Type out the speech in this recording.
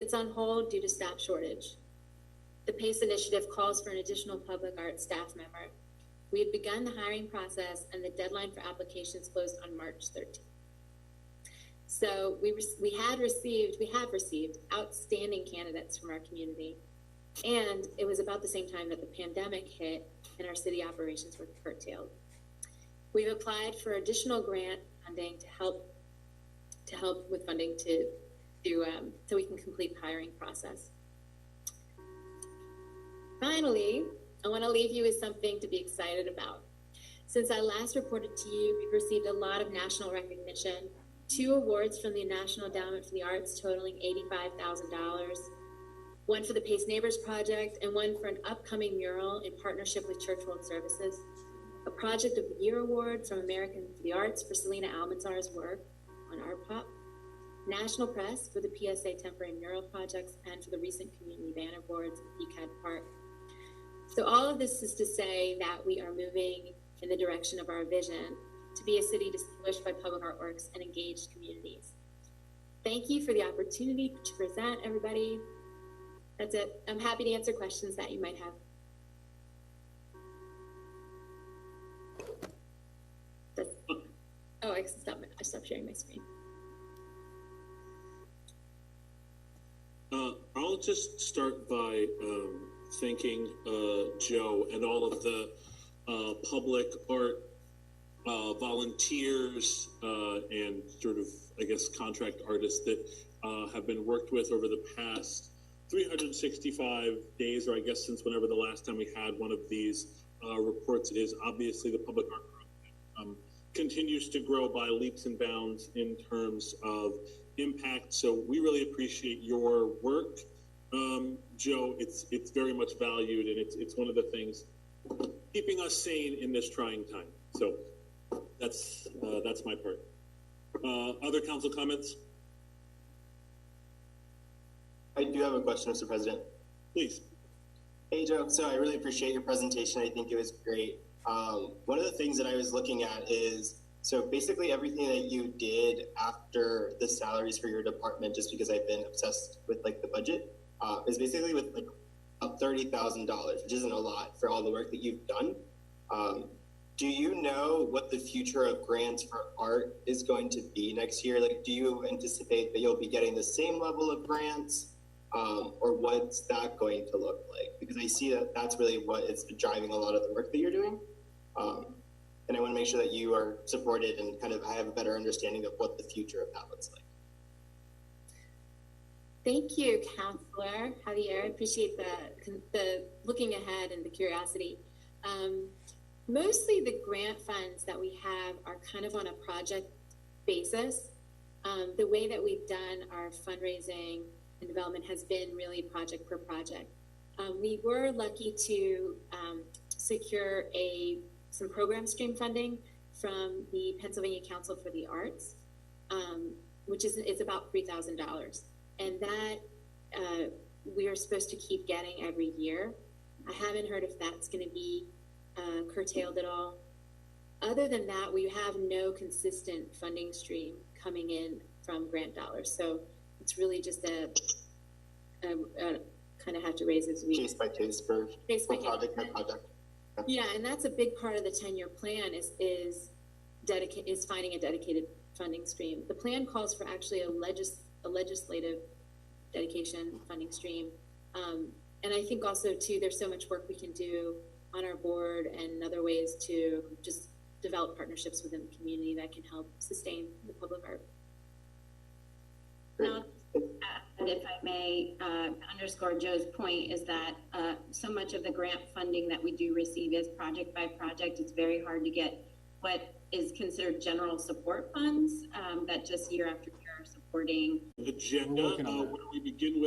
It's on hold due to staff shortage. The PACE initiative calls for an additional public art staff member. We have begun the hiring process, and the deadline for applications closed on March 13th. So we have received outstanding candidates from our community. And it was about the same time that the pandemic hit and our city operations were curtailed. We've applied for additional grant funding to help with funding so we can complete the hiring process. Finally, I want to leave you with something to be excited about. Since I last reported to you, we've received a lot of national recognition, 2 awards from the National Endowment for the Arts totaling $85,000, one for the Pace Neighbors Project and one for an upcoming mural in partnership with Church World Services, a Project of the Year Award from American for the Arts for Selena Almanzar's work on Art Pop, National Press for the PSA Temporary Mural Projects and for the recent Community Banner Boards at PCAD Park. So all of this is to say that we are moving in the direction of our vision to be a city distinguished by public artworks and engaged communities. Thank you for the opportunity to present, everybody. That's it. I'm happy to answer questions that you might have. I stopped sharing my screen. I'll just start by thanking Joe and all of the public art volunteers and sort of, I guess, contract artists that have been worked with over the past 365 days, or I guess since whenever the last time we had one of these reports is. Obviously, the public art group continues to grow by leaps and bounds in terms of impact. So we really appreciate your work, Joe. It's very much valued, and it's one of the things keeping us sane in this trying time. So that's my part. Other council comments? I do have a question, Mr. President. Please. Hey, Joe. So I really appreciate your presentation. I think it was great. One of the things that I was looking at is, so basically everything that you did after the salaries for your department, just because I've been obsessed with like the budget, is basically with like up $30,000, which isn't a lot for all the work that you've done. Do you know what the future of grants for art is going to be next year? Like, do you anticipate that you'll be getting the same level of grants? Or what's that going to look like? Because I see that that's really what is driving a lot of the work that you're doing. And I want to make sure that you are supported and kind of have a better understanding of what the future of that looks like. Thank you, Councilor Javier. I appreciate the looking ahead and the curiosity. Mostly the grant funds that we have are kind of on a project basis. The way that we've done our fundraising and development has been really project per project. We were lucky to secure some program stream funding from the Pennsylvania Council for the Arts, which is about $3,000. And that we are supposed to keep getting every year. I haven't heard if that's going to be curtailed at all. Other than that, we have no consistent funding stream coming in from grant dollars. So it's really just a kind of have to raise as we case by case for project by project. Yeah, and that's a big part of the 10-year plan is finding a dedicated funding stream. The plan calls for actually a legislative dedication funding stream. And I think also too, there's so much work we can do on our board and other ways to just develop partnerships within the community that can help sustain the public art. And if I may underscore Joe's point, is that so much of the grant funding that we do receive is project by project. It's very hard to get what is considered general support funds that just year after year are supporting. Agenda, where we begin with